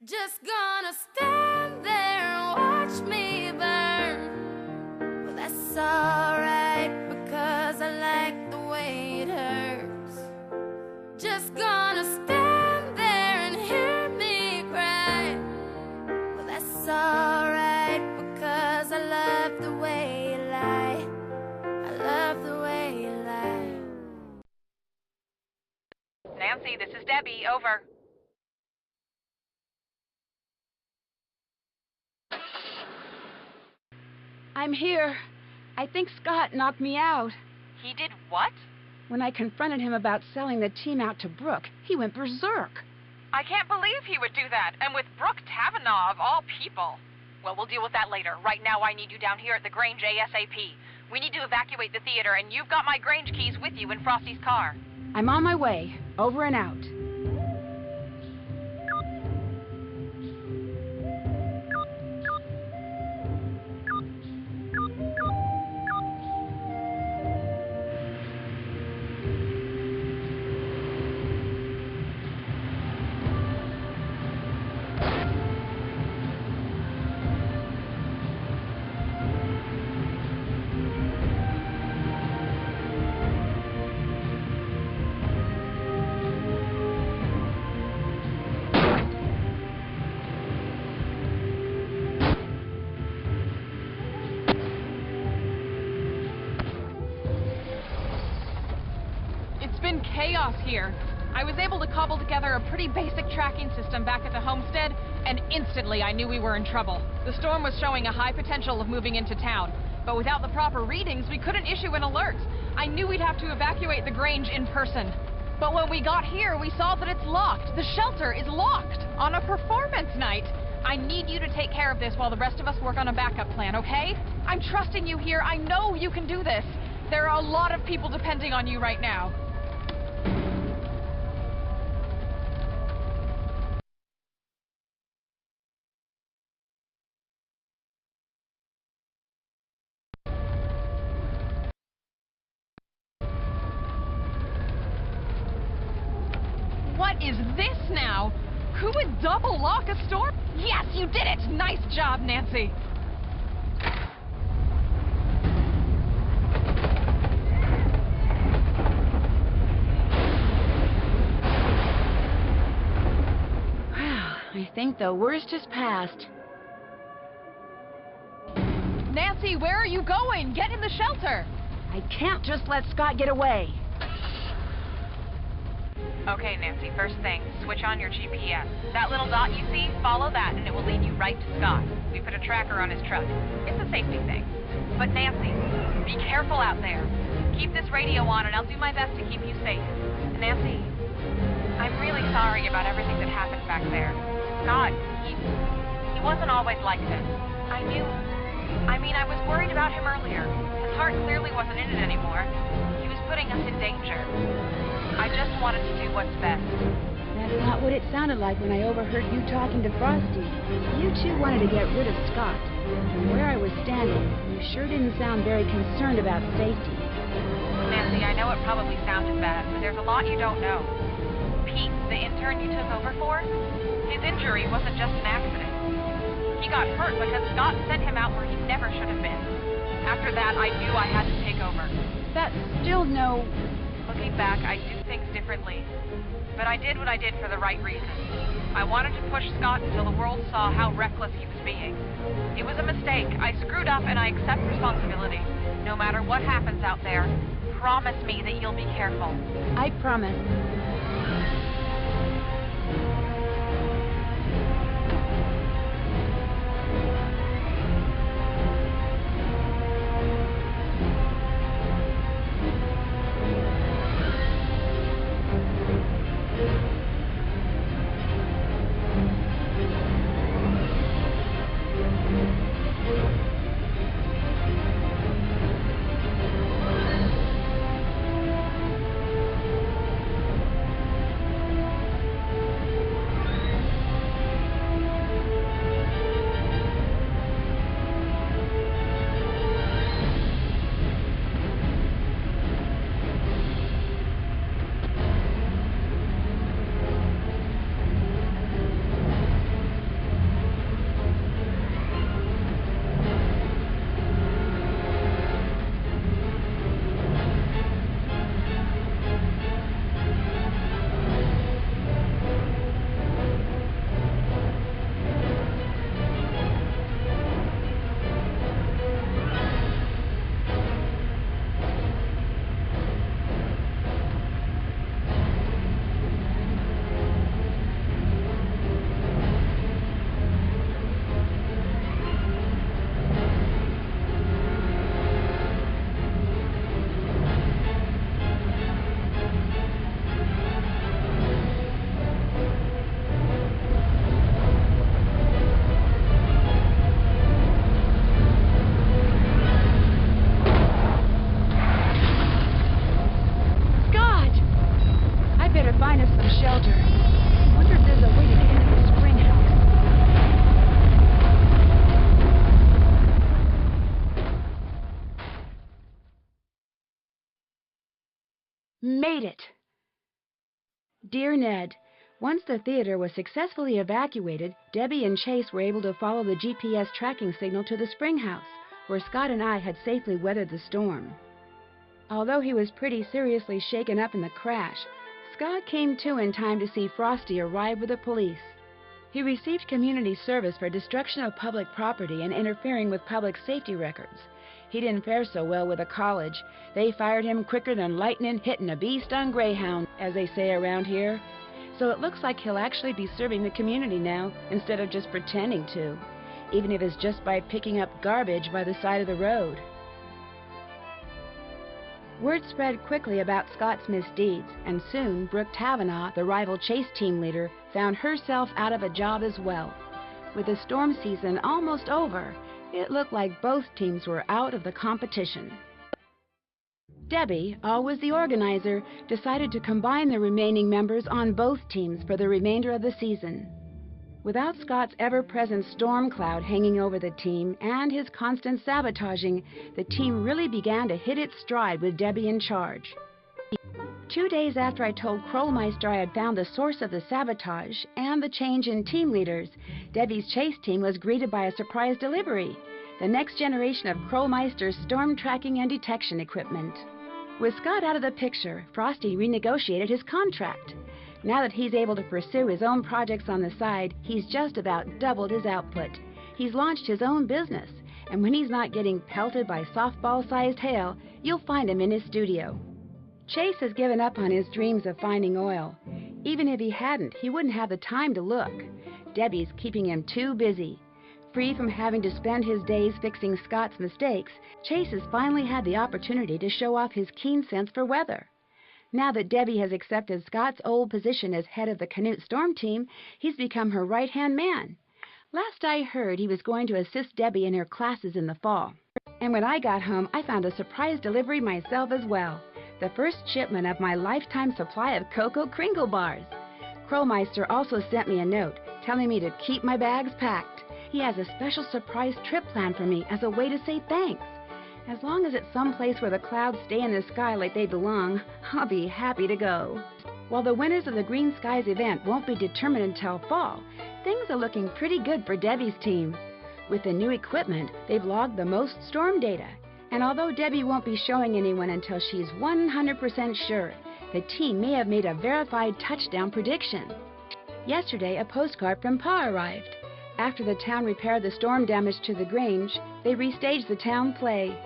Just gonna stand there and watch me burn. Well, that's alright because I like the way it hurts. Just gonna stand there and hear me cry. Well, that's alright because I love the way you lie. I love the way you lie. Nancy, this is Debbie. Over. I'm here. I think Scott knocked me out. He did what? When I confronted him about selling the team out to Brooke, he went berserk. I can't believe he would do that, and with Brooke Tavenaugh, of all people. Well, we'll deal with that later. Right now, I need you down here at the Grange ASAP. We need to evacuate the theater, and you've got my Grange keys with you in Frosty's car. I'm on my way. Over and out. Chaos here. I was able to cobble together a pretty basic tracking system back at the homestead, and instantly I knew we were in trouble. The storm was showing a high potential of moving into town, but without the proper readings, we couldn't issue an alert. I knew we'd have to evacuate the Grange in person. But when we got here, we saw that it's locked. The shelter is locked on a performance night. I need you to take care of this while the rest of us work on a backup plan, okay? I'm trusting you here. I know you can do this. There are a lot of people depending on you right now. What is this now? Who would double lock a storm? Yes, you did it! Nice job, Nancy. Well, I think the worst is past. Nancy, where are you going? Get in the shelter. I can't just let Scott get away. Okay, Nancy, first thing, switch on your GPS. That little dot you see, follow that and it will lead you right to Scott. We put a tracker on his truck. It's a safety thing. But Nancy, be careful out there. Keep this radio on and I'll do my best to keep you safe. Nancy, I'm really sorry about everything that happened back there. Scott, he wasn't always like this. I was worried about him earlier. His heart clearly wasn't in it anymore. He was putting us in danger. I just wanted to do what's best. That's not what it sounded like when I overheard you talking to Frosty. You two wanted to get rid of Scott. From where I was standing, you sure didn't sound very concerned about safety. Nancy, I know it probably sounded bad, but there's a lot you don't know. Pete, the intern you took over for, his injury wasn't just an accident. He got hurt because Scott sent him out where he never should have been. After that, I knew I had to take over. That's still no... Looking back, I do things differently. But I did what I did for the right reason. I wanted to push Scott until the world saw how reckless he was being. It was a mistake. I screwed up and I accept responsibility. No matter what happens out there, promise me that you'll be careful. I promise. made it! Dear Ned, once the theater was successfully evacuated, Debbie and Chase were able to follow the GPS tracking signal to the spring house, where Scott and I had safely weathered the storm. Although he was pretty seriously shaken up in the crash, Scott came to in time to see Frosty arrive with the police. He received community service for destruction of public property and interfering with public safety records. He didn't fare so well with the college. They fired him quicker than lightning hitting a bee-stung greyhound, as they say around here. So it looks like he'll actually be serving the community now, instead of just pretending to, even if it's just by picking up garbage by the side of the road. Word spread quickly about Scott's misdeeds, and soon Brooke Tavenaugh, the rival Chase team leader, found herself out of a job as well. With the storm season almost over, it looked like both teams were out of the competition. Debbie, always the organizer, decided to combine the remaining members on both teams for the remainder of the season. Without Scott's ever-present storm cloud hanging over the team and his constant sabotaging, the team really began to hit its stride with Debbie in charge. 2 days after I told Krollmeister I had found the source of the sabotage and the change in team leaders, Debbie's Chase team was greeted by a surprise delivery, the next generation of Krollmeister's storm tracking and detection equipment. With Scott out of the picture, Frosty renegotiated his contract. Now that he's able to pursue his own projects on the side, he's just about doubled his output. He's launched his own business, and when he's not getting pelted by softball-sized hail, you'll find him in his studio. Chase has given up on his dreams of finding oil. Even if he hadn't, he wouldn't have the time to look. Debbie's keeping him too busy. Free from having to spend his days fixing Scott's mistakes, Chase has finally had the opportunity to show off his keen sense for weather. Now that Debbie has accepted Scott's old position as head of the Canute Storm Team, he's become her right-hand man. Last I heard, he was going to assist Debbie in her classes in the fall. And when I got home, I found a surprise delivery myself as well. The first shipment of my lifetime supply of Cocoa Kringle bars. Krollmeister also sent me a note telling me to keep my bags packed. He has a special surprise trip planned for me as a way to say thanks. As long as it's someplace where the clouds stay in the sky like they belong, I'll be happy to go. While the winners of the Green Skies event won't be determined until fall, things are looking pretty good for Debbie's team. With the new equipment, they've logged the most storm data. And although Debbie won't be showing anyone until she's 100% sure, the team may have made a verified touchdown prediction. Yesterday, a postcard from Pa arrived. After the town repaired the storm damage to the Grange, they restaged the town play.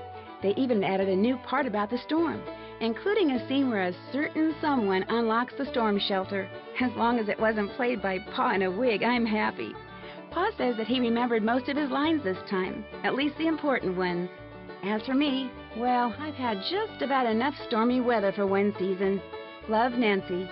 They even added a new part about the storm, including a scene where a certain someone unlocks the storm shelter. As long as it wasn't played by Pa in a wig, I'm happy. Pa says that he remembered most of his lines this time, at least the important ones. As for me, well, I've had just about enough stormy weather for one season. Love, Nancy.